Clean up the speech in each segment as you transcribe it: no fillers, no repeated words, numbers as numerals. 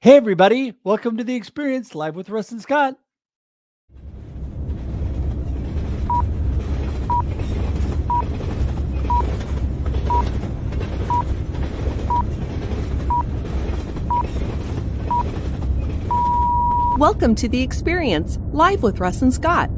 Hey, everybody. Welcome to The Experience, live with Russ and Scott. Welcome to The Experience, live with Russ and Scott.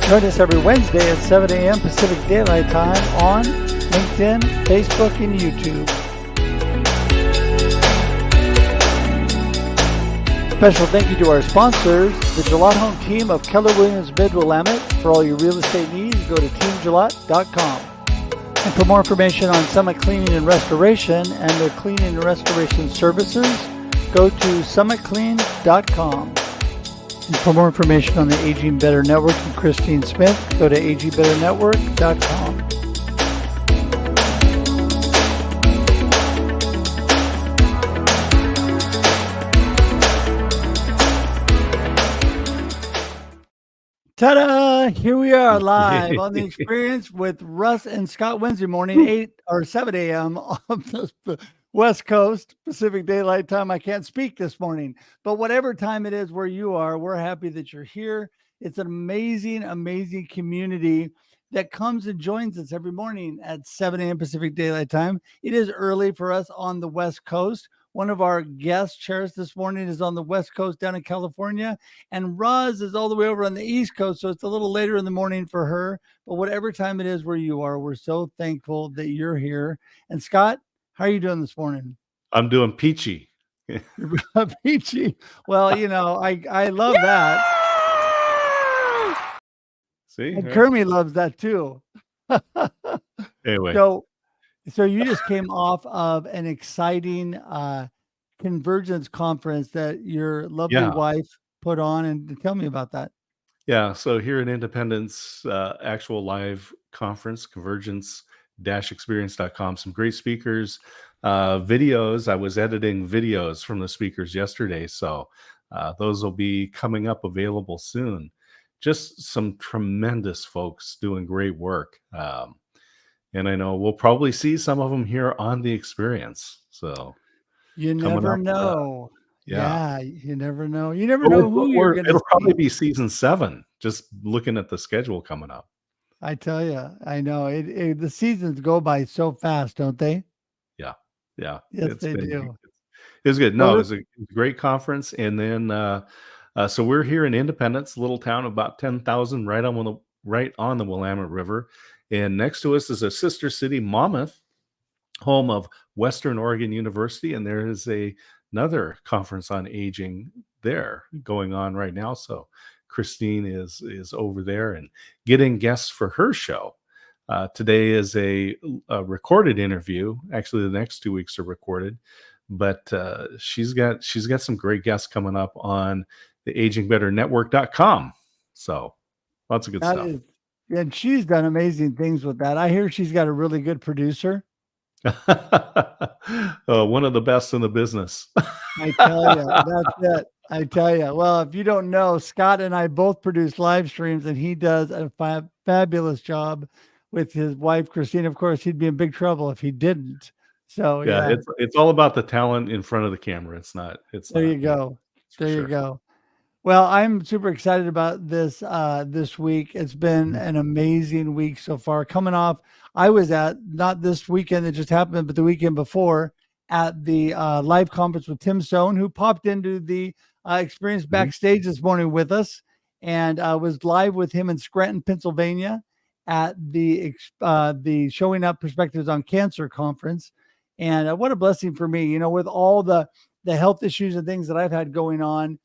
Join us every Wednesday at 7 a.m. Pacific Daylight Time on LinkedIn, Facebook, and YouTube. Special thank you to our sponsors, the Gillette Home team of Keller Williams Mid-Willamette. For all your real estate needs, go to teamgillette.com. And for more information on Summit Cleaning and Restoration and their cleaning and restoration services, go to summitclean.com. And for more information on the Aging Better Network and Christine Smith, go to agingbetternetwork.com. Ta-da! Here we are live on The Experience with Russ and Scott Wednesday morning, 8 or 7 a.m. on the West Coast, Pacific Daylight Time. I can't speak this morning, but whatever time it is where you are, we're happy that you're here. It's an amazing, amazing community that comes and joins us every morning at 7 a.m. Pacific Daylight Time. It is early for us on the West Coast. One of our guest chairs this morning is on the West Coast down in California, and Russ is all the way over on the East Coast, so it's a little later in the morning for her. But whatever time it is where you are, we're so thankful that you're here. And Scott, how are you doing this morning? I'm doing peachy. Peachy. Well, you know, I love that. See? And Kermie loves that too. Anyway. So you just came off of an exciting convergence conference that your lovely wife put on, and tell me about that. Yeah, so here in Independence, actual live conference, convergence-experience.com, some great speakers, videos. I was editing videos from the speakers yesterday, so those will be coming up available soon. Just some tremendous folks doing great work. And I know we'll probably see some of them here on The Experience. So you never know. Yeah, you never know. You never know who you're going to see. It'll probably be season 7, just looking at the schedule coming up. I tell you, I know. The seasons go by so fast, don't they? Yeah. Yes, they do. It was good. No, it was a great conference. And then, so we're here in Independence, little town of about 10,000, right on the Willamette River. And next to us is a sister city, Monmouth, home of Western Oregon University. And there is another conference on aging there going on right now. So Christine is over there and getting guests for her show. Today is a recorded interview. Actually, the next 2 weeks are recorded. But she's got some great guests coming up on the agingbetternetwork.com. So lots of good stuff. And she's done amazing things with that. I hear she's got a really good producer. One of the best in the business. I tell you, that's it. I tell you. Well, if you don't know, Scott and I both produce live streams, and he does a fabulous job with his wife, Christine. Of course, he'd be in big trouble if he didn't. So yeah. It's all about the talent in front of the camera. It's not. There you go. You go. Well, I'm super excited about this week. It's been an amazing week so far. Coming off, I was at, not this weekend that just happened, but the weekend before, at the live conference with Tim Stone, who popped into the Experience backstage this morning with us, and was live with him in Scranton, Pennsylvania, at the Showing Up Perspectives on Cancer conference. And what a blessing for me, you know, with all the health issues and things that I've had going on.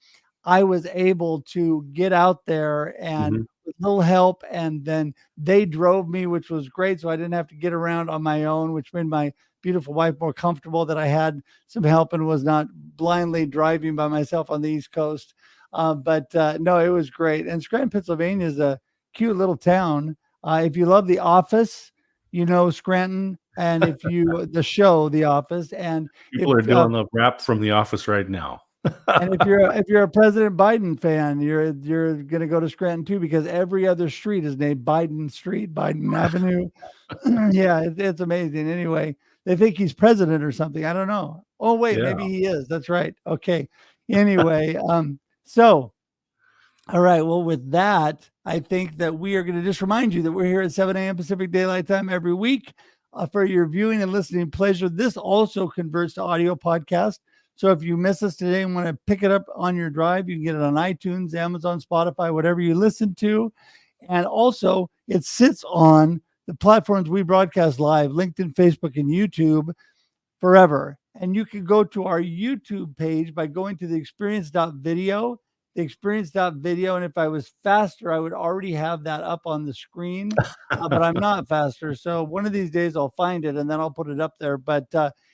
I was able to get out there and with little help, and then they drove me, which was great. So I didn't have to get around on my own, which made my beautiful wife more comfortable that I had some help and was not blindly driving by myself on the East Coast. But no, it was great. And Scranton, Pennsylvania is a cute little town. If you love The Office, you know Scranton, and if you the show The Office, if People are doing the rap from The Office right now. and if you're a President Biden fan, you're gonna go to Scranton too, because every other street is named Biden Street, Biden Avenue. Yeah, it's amazing. Anyway, they think he's president or something. I don't know. Oh wait, Yeah. maybe he is. That's right. Okay. Anyway, so all right. Well, with that, I think that we are going to just remind you that we're here at 7 a.m. Pacific Daylight Time every week for your viewing and listening pleasure. This also converts to audio podcast. So if you miss us today and want to pick it up on your drive, you can get it on iTunes, Amazon, Spotify, whatever you listen to. And also, it sits on the platforms we broadcast live, LinkedIn, Facebook, and YouTube forever. And you can go to our YouTube page by going to the experience.video, And if I was faster, I would already have that up on the screen, but I'm not faster. So one of these days I'll find it and then I'll put it up there. But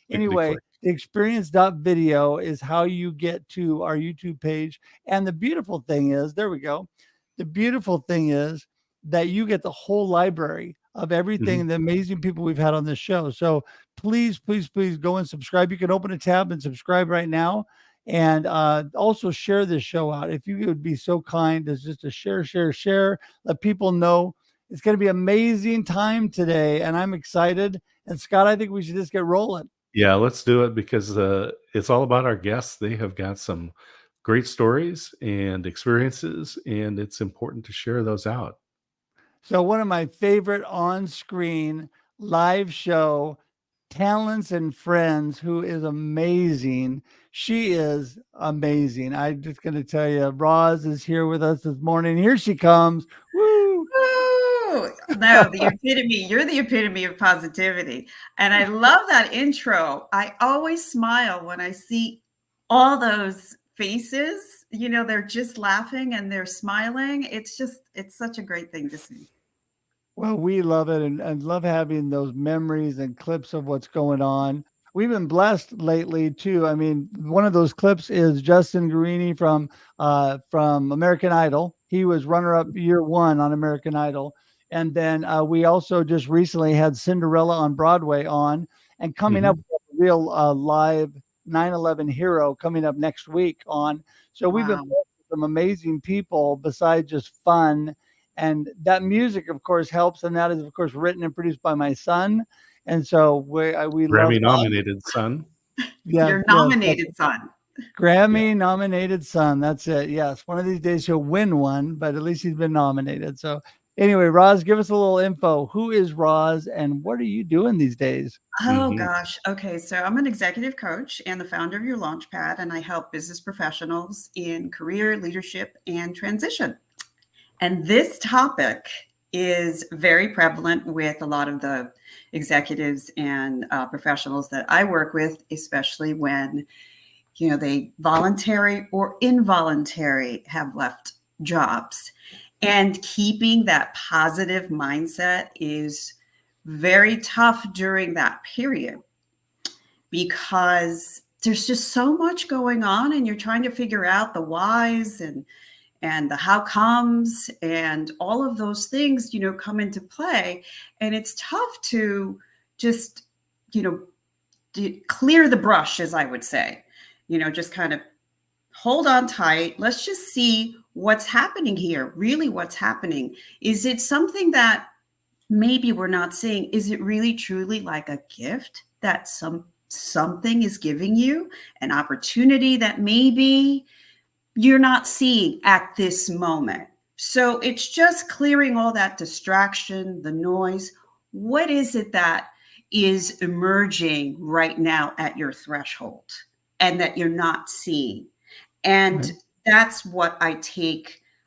anyway, the experience.video is how you get to our YouTube page. And the beautiful thing is, there we go. The beautiful thing is that you get the whole library of everything and the amazing people we've had on this show. So please, please, please go and subscribe. You can open a tab and subscribe right now. And also share this show out. If you would be so kind as just to share, let people know. It's going to be an amazing time today. And I'm excited. And Scott, I think we should just get rolling. Yeah, let's do it, because it's all about our guests. They have got some great stories and experiences, and it's important to share those out. So one of my favorite on-screen live show talents and friends, who is amazing. She is amazing. I'm just going to tell you, Roz is here with us this morning. Here she comes. Woo! Woo! No, the epitome. You're the epitome of positivity. And I love that intro. I always smile when I see all those faces. You know, they're just laughing and they're smiling. It's such a great thing to see. Well, we love it and love having those memories and clips of what's going on. We've been blessed lately too. I mean, one of those clips is Justin Guarini from American Idol. He was runner-up year one on American Idol. And then we also just recently had Cinderella on Broadway on, and coming up with a real live 9/11 hero coming up next week on. So we've been blessed with some amazing people besides just fun. And that music, of course, helps. And that is, of course, written and produced by my son. And so we love Grammy-nominated son. Yeah, your nominated son. Grammy-nominated son. That's it. Yes. One of these days he'll win one, but at least he's been nominated. So anyway, Roz, give us a little info. Who is Roz and what are you doing these days? Oh, gosh. Okay. So I'm an executive coach and the founder of Your Launchpad, and I help business professionals in career, leadership, and transition. And this topic is very prevalent with a lot of the executives and professionals that I work with, especially when, you know, they voluntary or involuntary have left jobs. And keeping that positive mindset is very tough during that period, because there's just so much going on and you're trying to figure out the whys and the how comes and all of those things, you know, come into play. And it's tough to just, you know, clear the brush, as I would say, you know, just kind of hold on tight. Let's just see what's happening here. Really, what's happening? Is it something that maybe we're not seeing? Is it really truly like a gift that something is giving you, an opportunity that maybe you're not seeing at this moment? So it's just clearing all that distraction, the noise. What is it that is emerging right now at your threshold and that you're not seeing? And that's what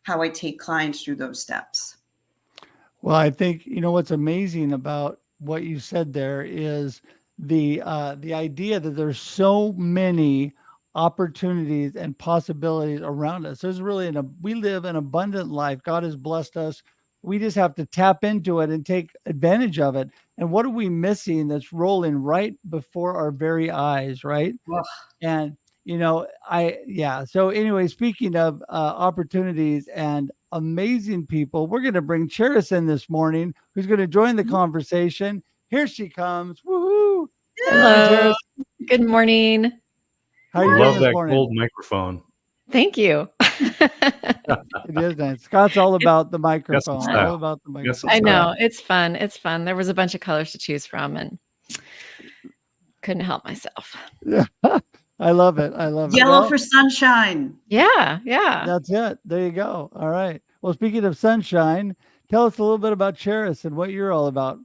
how I take clients through those steps. Well, I think, you know, what's amazing about what you said there is the idea that there's so many opportunities and possibilities around us. There's really we live an abundant life. God has blessed us. We just have to tap into it and take advantage of it. And what are we missing that's rolling right before our very eyes, right? Ugh. And So anyway, speaking of opportunities and amazing people, we're going to bring Cheris in this morning, who's going to join the conversation. Here she comes. Woohoo! Good morning, Hello. Cheris. Good morning. How are you doing Love this that morning? gold microphone. Thank you. It is nice. Scott's all about the microphone. All style. about the Got some microphone. I style. know. It's fun. It's fun. There was a bunch of colors to choose from and couldn't help myself. Yeah. I love it. I love it. Yellow Well, for sunshine. Yeah. that's it. There you go. All right. Well, speaking of sunshine, tell us a little bit about Cheris and what you're all about.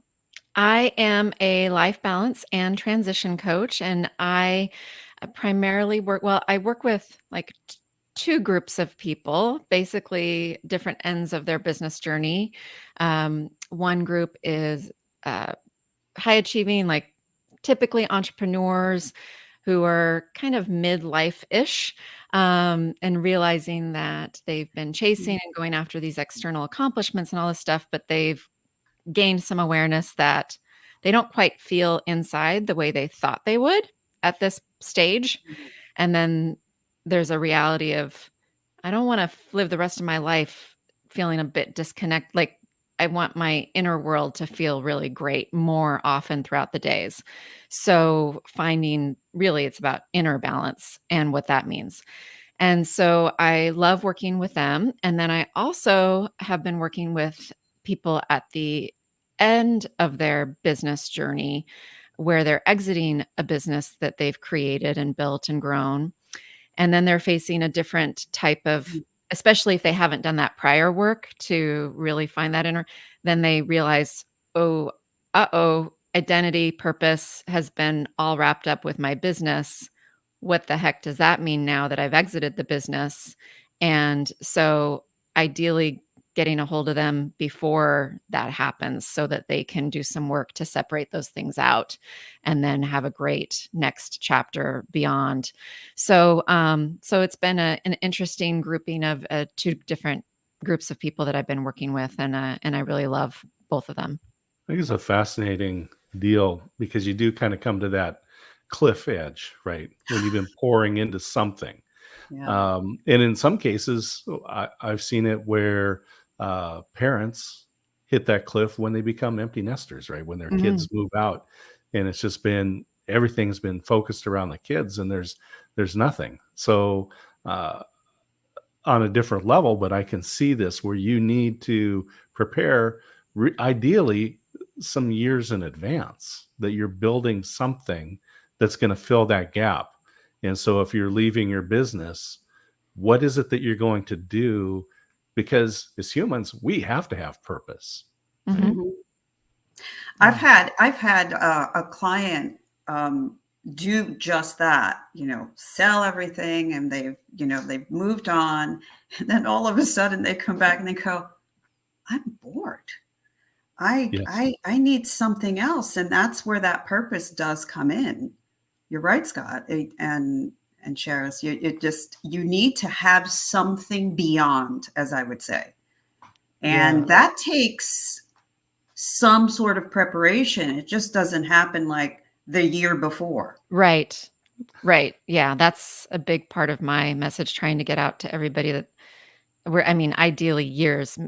I am a life balance and transition coach, and I primarily I work with like two groups of people, basically different ends of their business journey. One group is high achieving, like typically entrepreneurs who are kind of midlife-ish, and realizing that they've been chasing and going after these external accomplishments and all this stuff, but they've gained some awareness that they don't quite feel inside the way they thought they would at this stage. And then there's a reality of, I don't want to live the rest of my life feeling a bit disconnect. Like I want my inner world to feel really great more often throughout the days. So finding really it's about inner balance and what that means. And so I love working with them. And then I also have been working with people at the end of their business journey where they're exiting a business that they've created and built and grown. And then they're facing a different type of, especially if they haven't done that prior work to really find that inner, then they realize, oh, identity, purpose has been all wrapped up with my business. What the heck does that mean now that I've exited the business? And so ideally getting a hold of them before that happens so that they can do some work to separate those things out and then have a great next chapter beyond. So it's been an interesting grouping of two different groups of people that I've been working with, and I really love both of them. I think it's a fascinating deal because you do kind of come to that cliff edge, right? When you've been pouring into something. Yeah. And in some cases, I've seen it where parents hit that cliff when they become empty nesters, right? When their kids move out, and it's just been, everything's been focused around the kids, and there's nothing. So on a different level, but I can see this where you need to prepare ideally some years in advance that you're building something that's going to fill that gap. And so if you're leaving your business, what is it that you're going to do? Because as humans, we have to have purpose. Mm-hmm. Mhm. I've had a client do just that, sell everything, and they've moved on, and then all of a sudden they come back and they go, I'm bored. Yes. I need something else, and that's where that purpose does come in. You're right, Scott, and Cheris. You need to have something beyond, as I would say, and that takes some sort of preparation. It just doesn't happen like the year before. Right. Yeah, that's a big part of my message, trying to get out to everybody that ideally years,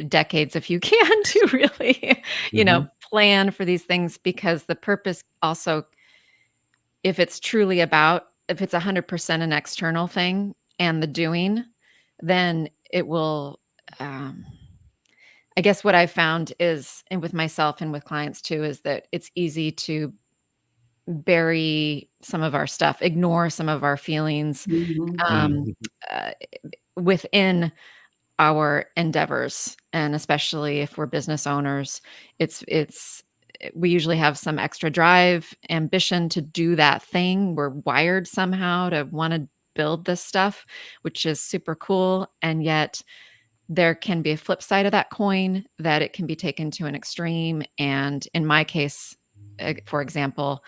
decades, if you can, to really, plan for these things, because the purpose also, if it's 100% an external thing and the doing, then it will, I guess what I've found is, and with myself and with clients too, is that it's easy to bury some of our stuff, ignore some of our feelings within our endeavors. And especially if we're business owners, we usually have some extra drive, ambition to do that thing. We're wired somehow to want to build this stuff, which is super cool. And yet there can be a flip side of that coin, that it can be taken to an extreme. And in my case, for example,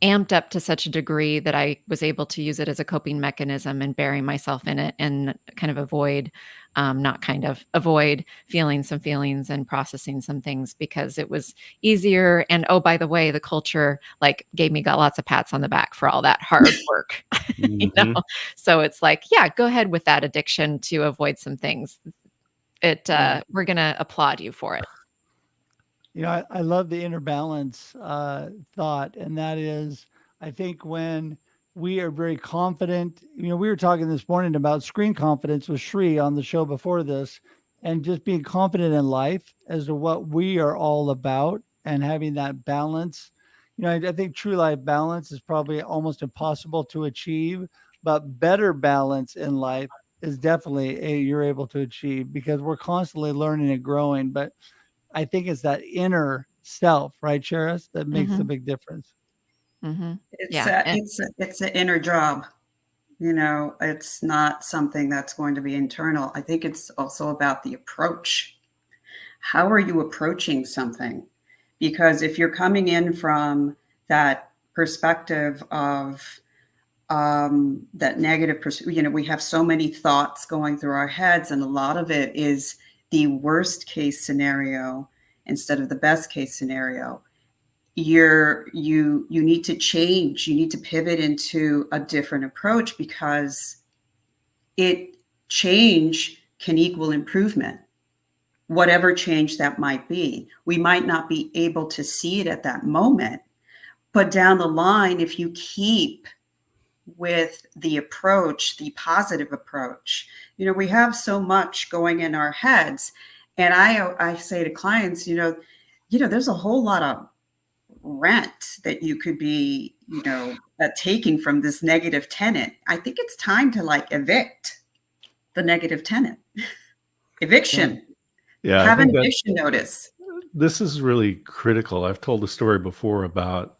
amped up to such a degree that I was able to use it as a coping mechanism and bury myself in it and kind of avoid feeling some feelings and processing some things because it was easier. And oh, by the way, the culture like gave me got lots of pats on the back for all that hard work. Mhm. So it's like, yeah, go ahead with that addiction to avoid some things. Yeah. We're gonna applaud you for it. I love the inner balance thought, and that is, I think when we are very confident, we were talking this morning about screen confidence with Shri on the show before this, and just being confident in life as to what we are all about and having that balance. I think true life balance is probably almost impossible to achieve, but better balance in life is definitely you're able to achieve because we're constantly learning and growing. But I think it's that inner self, right, Cheris, that makes the Mhm, big difference. mhm. It's Yeah, a, it's a, it's an inner job. It's not something that's going to be internal. I think it's also about the approach. How are you approaching something? Because if you're coming in from that perspective of that negative, we have so many thoughts going through our heads, and a lot of it is the worst case scenario instead of the best case scenario. You need to change. You need to pivot into a different approach because it change can equal improvement, whatever change that might be. We might not be able to see it at that moment, but down the line, if you keep with the approach, the positive approach, we have so much going in our heads. And I say to clients, there's a whole lot of rent that you could be, taking from this negative tenant. I think it's time to like evict the negative tenant. Yeah. Eviction. Yeah, I Have an think that eviction notice. this is really critical. I've told a story before about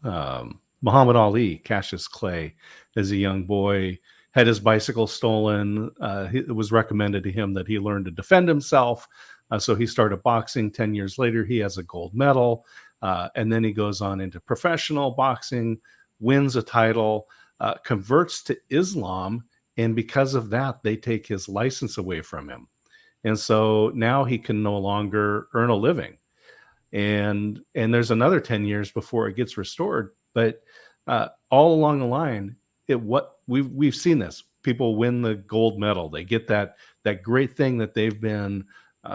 Muhammad Ali, Cassius Clay, as a young boy, had his bicycle stolen. It was recommended to him that he learn to defend himself. So he started boxing. 10 years later, he has a gold medal. And then he goes on into professional boxing, wins a title, converts to Islam. And because of that, they take his license away from him. And so now he can no longer earn a living, and there's another 10 years before it gets restored. But all along the line, what we've seen this, people win the gold medal, they get that great thing that they've been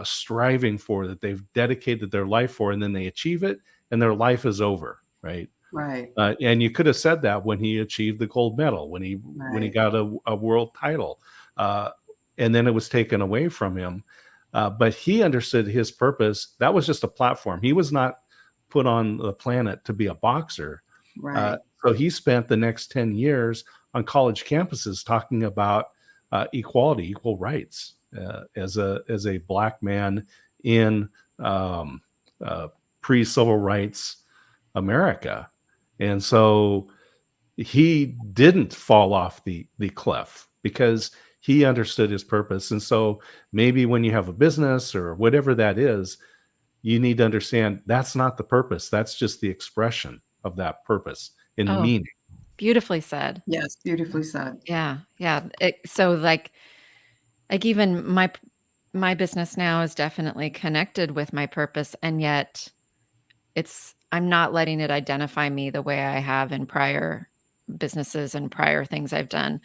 striving for, that they've dedicated their life for, and then they achieve it and their life is over, right? Right. And you could have said that when he achieved the gold medal, when he Right. got a world title, uh, and then it was taken away from him. But he understood his purpose. That was just a platform. He was not put on the planet to be a boxer. Right. So he spent the next 10 years on college campuses talking about equality, equal rights, as a black man in um, pre-civil rights America. And so he didn't fall off the cliff because he understood his purpose. And so maybe when you have a business or whatever that is, you need to understand that's not the purpose. That's just the expression of that purpose and Oh, meaning. beautifully said. Yes. Beautifully said. Yeah, yeah. So like even my business now is definitely connected with my purpose, and yet I'm not letting it identify me the way I have in prior businesses and prior things I've done.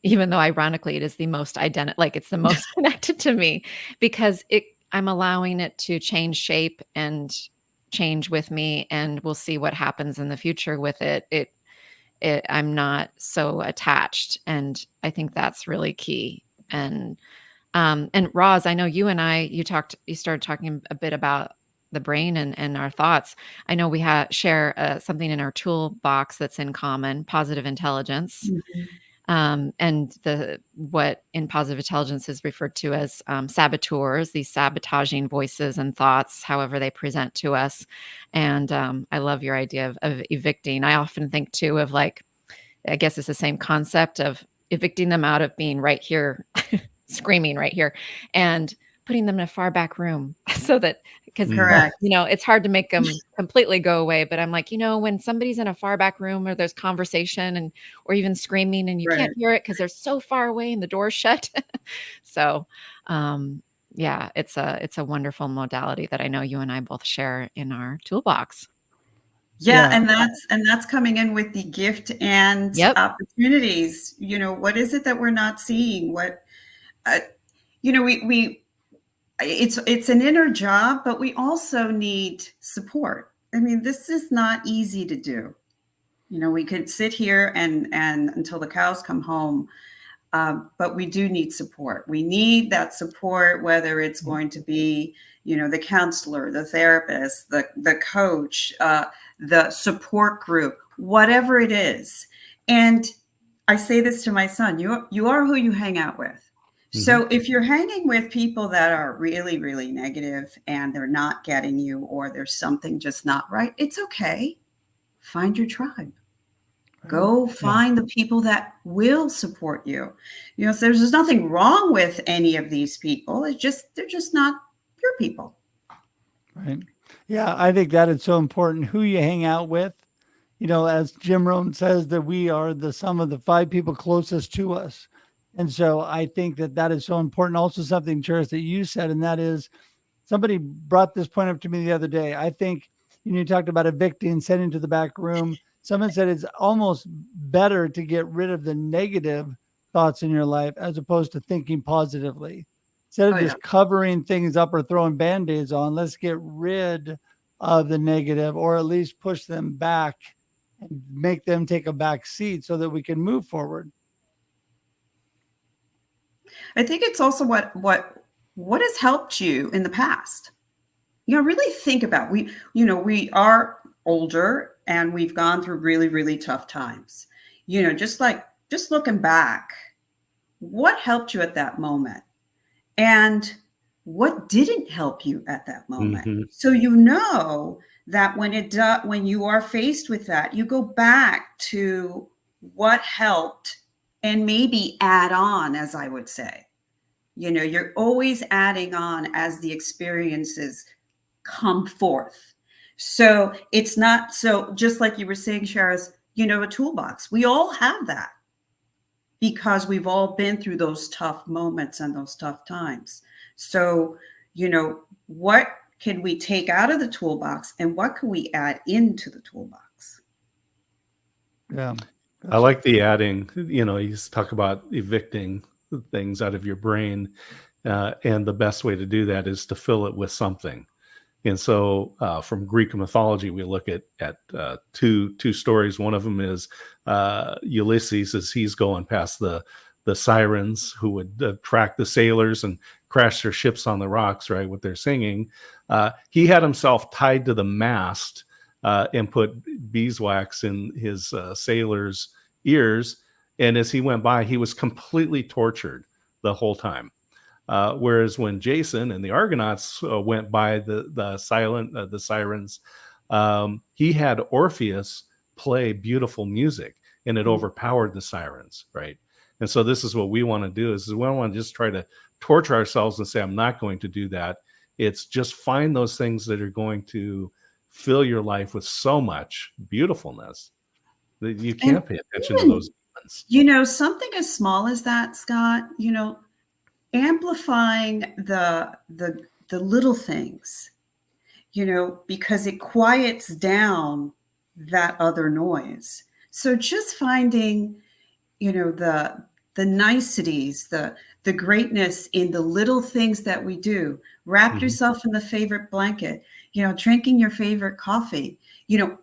Even though ironically it is the most like it's the most connected to me because I'm allowing it to change shape and change with me, and we'll see what happens in the future with it. I'm not so attached, and I think that's really key. And Roz, I know you started talking a bit about the brain and our thoughts. I know we share something in our toolbox that's in common, positive intelligence. Mhm. And what in positive intelligence is referred to as saboteurs, these sabotaging voices and thoughts, however they present to us. And I love your idea of evicting. I often think too of like, I guess it's the same concept of evicting them out of being right here, screaming right here, and putting them in a far back room so that because Correct. it's hard to make them completely go away. But I'm like, when somebody's in a far back room or there's conversation or even screaming and you Right. can't hear it because they're so far away and the door's shut. So, yeah, it's a wonderful modality that I know you and I both share in our toolbox. Yeah, Yeah. and that's coming in with the gift and Yep. opportunities. What is it that we're not seeing? What we it's an inner job, but we also need support. I mean, this is not easy to do. We could sit here and until the cows come home, but we do need support. We need that support, whether it's going to be, the counselor, the therapist, the coach, the support group, whatever it is. And I say this to my son: you are who you hang out with. So if you're hanging with people that are really, really negative and they're not getting you, or there's something just not right, it's okay. Find your tribe. Go find the people that will support you. So there's nothing wrong with any of these people. They're just not your people. Right. Yeah, I think that is so important who you hang out with. As Jim Rohn says, that we are the sum of the 5 people closest to us. And so I think that is so important. Also, something, Cheris, that you said, and that is, somebody brought this point up to me the other day. I think you talked about evicting, sending to the back room. Someone said it's almost better to get rid of the negative thoughts in your life as opposed to thinking positively. Instead of Oh, yeah. just covering things up or throwing band-aids on, let's get rid of the negative, or at least push them back and make them take a back seat so that we can move forward. I think it's also what has helped you in the past. Really think about, we are older and we've gone through really, really tough times. Just looking back, what helped you at that moment? And what didn't help you at that moment? So that when you are faced with that, you go back to what helped and maybe add on, as I would say. You're always adding on as the experiences come forth. So it's not so, just like you were saying, Sharaz, a toolbox. We all have that because we've all been through those tough moments and those tough times. So, what can we take out of the toolbox and what can we add into the toolbox? Yeah. I like the adding, you talk about evicting things out of your brain. And the best way to do that is to fill it with something. And so from Greek mythology, we look at two stories. One of them is Ulysses, as he's going past the sirens who would attract the sailors and crash their ships on the rocks, right, with their singing. He had himself tied to the mast and put beeswax in his sailors' ears. And as he went by, he was completely tortured the whole time. Whereas when Jason and the Argonauts went by the sirens, he had Orpheus play beautiful music, and it overpowered the sirens, right? And so this is what we want to do: is we don't want to just try to torture ourselves and say, I'm not going to do that. It's just find those things that are going to fill your life with so much beautifulness that you can't pay attention to those ones. Something as small as that, Scott, amplifying the little things, because it quiets down that other noise. So just finding, the niceties, the greatness in the little things that we do. Wrap yourself in the favorite blanket, drinking your favorite coffee,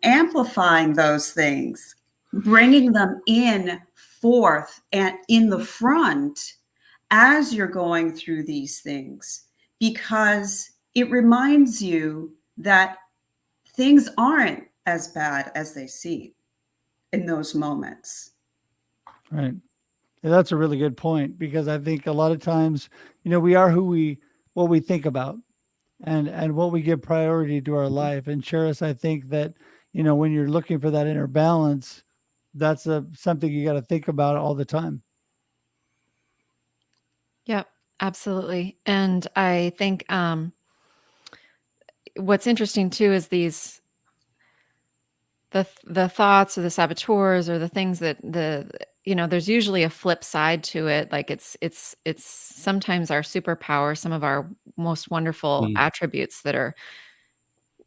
amplifying those things, bringing them in forth and in the front as you're going through these things, because it reminds you that things aren't as bad as they seem in those moments. Right. Yeah, that's a really good point, because I think a lot of times, we are what we think about and what we give priority to our life. And Cheris, I think that, when you're looking for that inner balance, that's something you got to think about all the time. Yep, absolutely. And I think, what's interesting too is the thoughts or the saboteurs or the things that there's usually a flip side to it. Like it's sometimes our superpower, some of our most wonderful Mm. attributes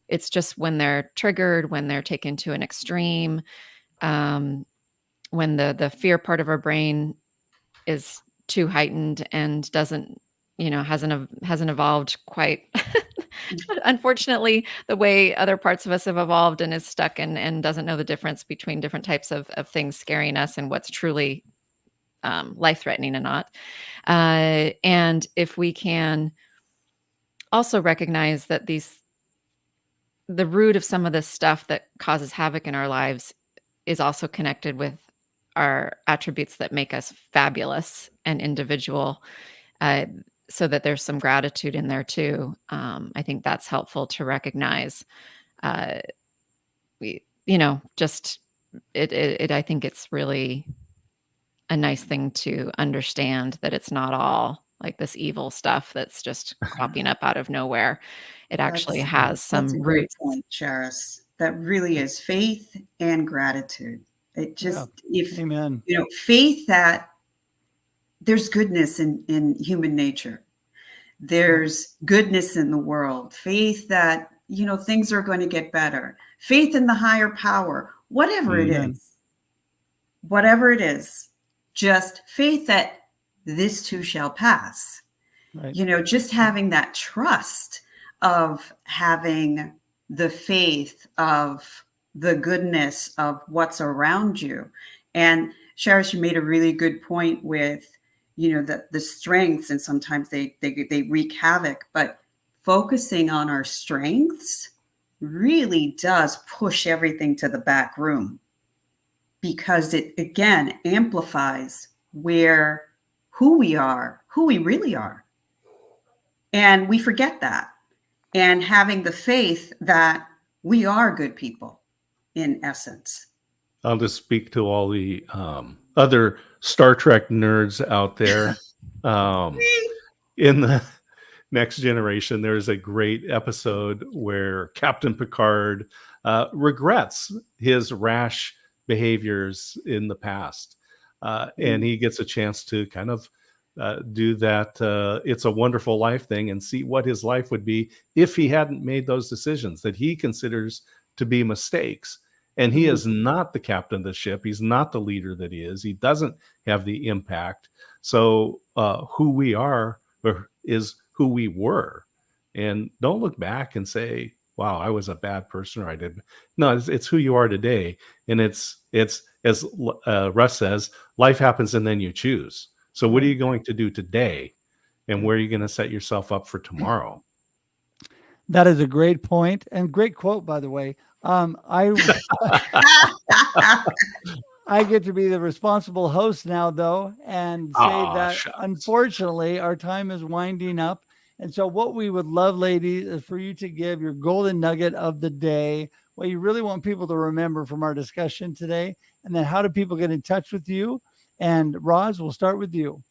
it's just when they're triggered, when they're taken to an extreme, when the fear part of our brain is too heightened and doesn't, hasn't evolved quite unfortunately the way other parts of us have evolved, and is stuck and doesn't know the difference between different types of things scaring us and what's truly life-threatening and not. And if we can also recognize that the root of some of this stuff that causes havoc in our lives is also connected with our attributes that make us fabulous and individual, uh, so that there's some gratitude in there too. I think that's helpful to recognize. Uh, just I think it's really a nice thing to understand that it's not all like this evil stuff that's just cropping up out of nowhere. It actually has That's a some great roots. point, Charis. That really is faith and gratitude. It just, Amen. faith that there's goodness in human nature. There's goodness in the world. Faith that, things are going to get better. Faith in the higher power, whatever it Amen. is. Whatever it is, just faith that this too shall pass. Right. Just having that trust of having the faith of the goodness of what's around you. And Charis, you made a really good point with, the strengths, and sometimes they wreak havoc, but focusing on our strengths really does push everything to the back room, because it again amplifies who we really are. And we forget that. And having the faith that we are good people in essence. I'll just speak to all the other Star Trek nerds out there. In the Next Generation, there's a great episode where Captain Picard regrets his rash behaviors in the past. And he gets a chance to kind of do that It's a Wonderful Life thing and see what his life would be if he hadn't made those decisions that he considers to be mistakes. And he is not the captain of the ship. He's not the leader that he is. He doesn't have the impact. So who we are is who we were. And don't look back and say, wow, I was a bad person, or I did. No, it's who you are today. And it's as Russ says, life happens and then you choose. So what are you going to do today? And where are you going to set yourself up for tomorrow? That is a great point, and great quote, by the way. I get to be the responsible host now, though, and say that shucks. Unfortunately, our time is winding up. And so what we would love, ladies, is for you to give your golden nugget of the day, what you really want people to remember from our discussion today, and then how do people get in touch with you? And Roz, we'll start with you.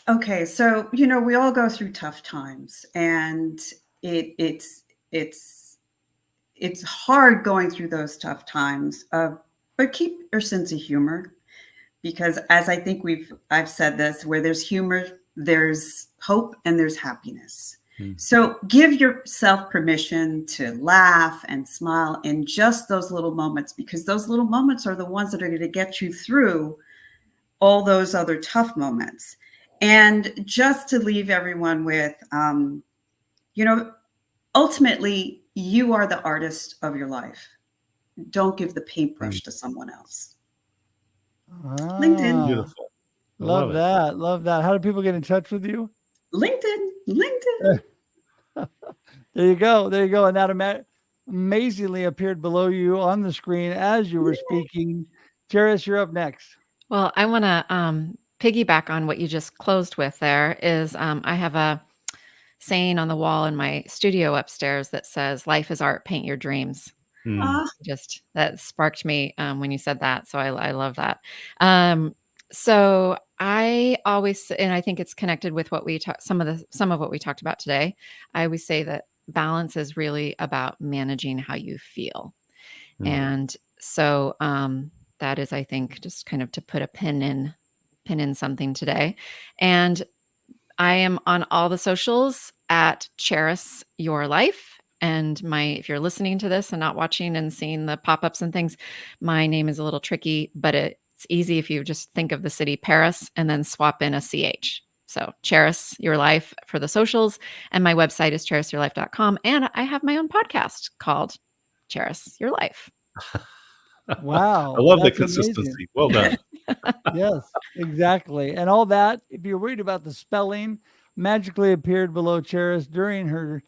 Okay, so we all go through tough times, and it's hard going through those tough times. But keep your sense of humor, because as I think I've said this, where there's humor, there's hope and there's happiness. So give yourself permission to laugh and smile in just those little moments, because those little moments are the ones that are going to get you through all those other tough moments. And just to leave everyone with, ultimately, you are the artist of your life. Don't give the paintbrush to someone else. LinkedIn. Beautiful. Love that. Love that. How do people get in touch with you? LinkedIn. There you go. There you go. And that amazingly appeared below you on the screen as you were speaking. Charis, you're up next. Well, I want to piggyback on what you just closed with. There is, I have a saying on the wall in my studio upstairs that says, "Life is art, paint your dreams." Just that sparked me when you said that. So I love that. So I always, and I think it's connected with what we talk, some of what we talked about today. I always say that balance is really about managing how you feel. And so that is, I think, just kind of to put a pin in something today. And I am on all the socials at Cherish Your Life. And if you're listening to this and not watching and seeing the pop-ups and things, my name is a little tricky, but it's easy if you just think of the city Paris and then swap in a CH. So Cherish Your Life for the socials. And my website is cherishyourlife.com. And I have my own podcast called Cherish Your Life. Wow. I love the That's consistency. amazing. Well done. Yes, exactly. And all that, if you're worried about the spelling, magically appeared below Cheris during her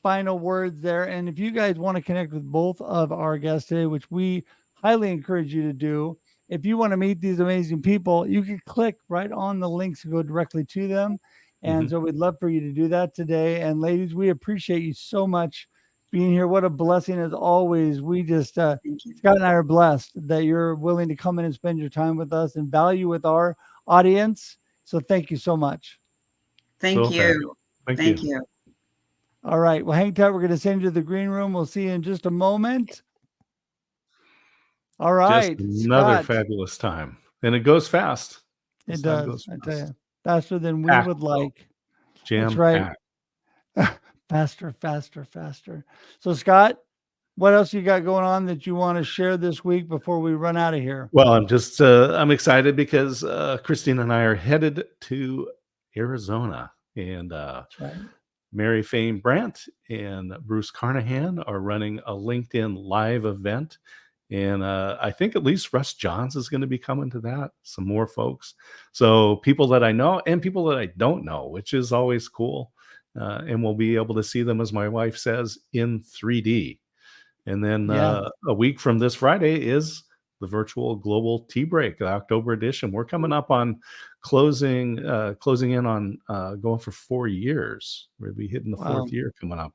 final words there. And if you guys want to connect with both of our guests today, which we highly encourage you to do, if you want to meet these amazing people, you can click right on the links and go directly to them. And so we'd love for you to do that today. And ladies, we appreciate you so much being here. What a blessing as always. We just, Scott and I are blessed that you're willing to come in and spend your time with us and value with our audience. So thank you so much. Thank you. Thank you. All right. Well, hang tight. We're going to send you to the green room. We'll see you in just a moment. All right. Just another Scott. fabulous time. And it goes fast. It does. I tell you, faster than we would like. That's right. Faster. So, Scott, what else you got going on that you want to share this week before we run out of here? Well, I'm excited because Christine and I are headed to Arizona, and That's right. Mary Fane Brandt and Bruce Carnahan are running a LinkedIn live event. And I think at least Russ Johns is going to be coming to that, some more folks. So people that I know and people that I don't know, which is always cool. And we'll be able to see them, as my wife says, in 3D. And then a week from this Friday is the virtual Global Tea Break, the October edition. We're coming up on closing in on going for 4 years. We'll be hitting the fourth year coming up.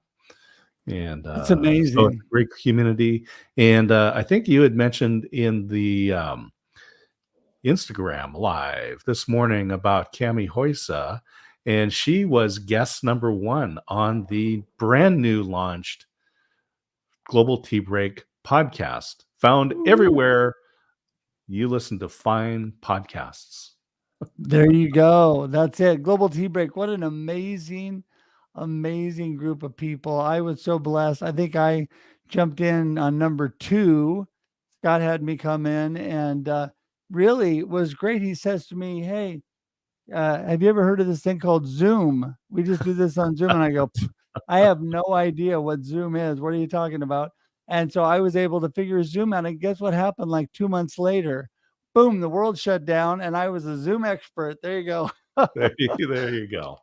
And it's amazing. So it's a great community. And I think you had mentioned in the Instagram live this morning about Cami Hoysa, and she was guest number 1 on the brand new launched Global Tea Break podcast, found everywhere you listen to fine podcasts. There you go. That's it. Global Tea Break. What an amazing group of people. I was so blessed. I think I jumped in on number 2. Scott had me come in, and really was great. He says to me, "Hey, have you ever heard of this thing called Zoom? We just do this on Zoom." And I go, "I have no idea what Zoom is. What are you talking about?" And so I was able to figure Zoom out. And guess what happened like 2 months later? Boom, the world shut down, and I was a Zoom expert. There you go. There you go.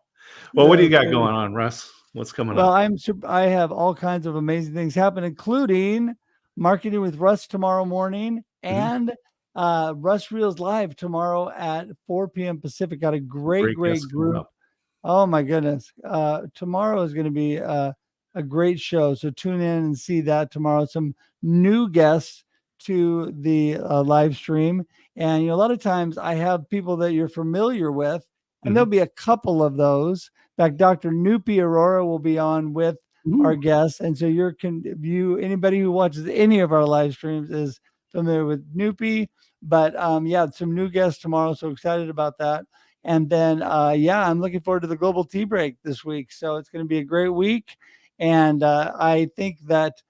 Well, what do you got going on, Russ? What's coming up? I have all kinds of amazing things happen, including Marketing with Russ tomorrow morning and Russ Reels Live tomorrow at 4 p.m. Pacific. Got a great group. Oh my goodness. Tomorrow is going to be a great show. So tune in and see that tomorrow. Some new guests to the live stream. And a lot of times I have people that you're familiar with, and there'll be a couple of those. In fact, Dr. Nupi Aurora will be on with our guests. And so anybody who watches any of our live streams is familiar with Nupi. But some new guests tomorrow. So excited about that. And then, I'm looking forward to the Global Tea Break this week. So it's going to be a great week. And I think that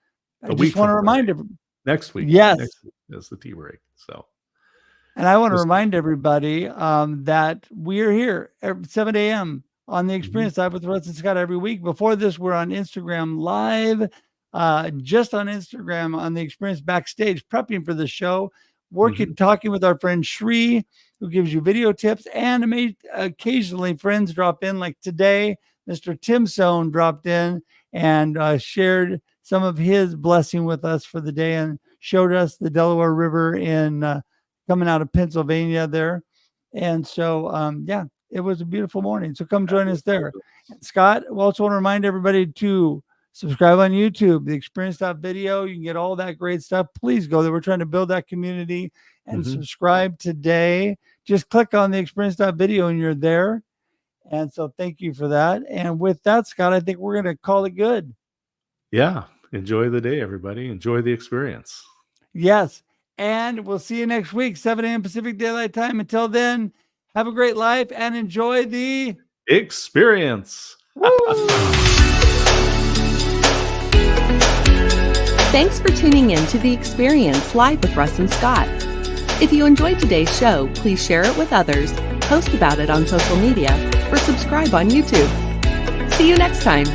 I just want to remind everybody. Next week. Yes. Next week is the tea break. So. And I want to remind everybody that we're here at 7 a.m. on the Experience Live with Russ and Scott every week. Before this, we're on Instagram Live, just on Instagram on the Experience Backstage, prepping for the show, talking with our friend Shri, who gives you video tips, and occasionally friends drop in. Like today, Mr. Tim Sohn dropped in and shared some of his blessing with us for the day and showed us the Delaware River in coming out of Pennsylvania there. And so, it was a beautiful morning. So come join us there. And Scott, we also want to remind everybody to subscribe on YouTube, the Experience.video. You can get all that great stuff. Please go there. We're trying to build that community and subscribe today just click on the experience.video and you're there. And so thank you for that. And with that, Scott, I think we're going to call it good. Yeah. Enjoy the day, everybody. Enjoy the experience. Yes. And we'll see you next week, 7 a.m. Pacific Daylight Time. Until then, have a great life and enjoy the experience. Thanks for tuning in to The Experience Live with Russ and Scott. If you enjoyed today's show, please share it with others, post about it on social media, or subscribe on YouTube. See you next time.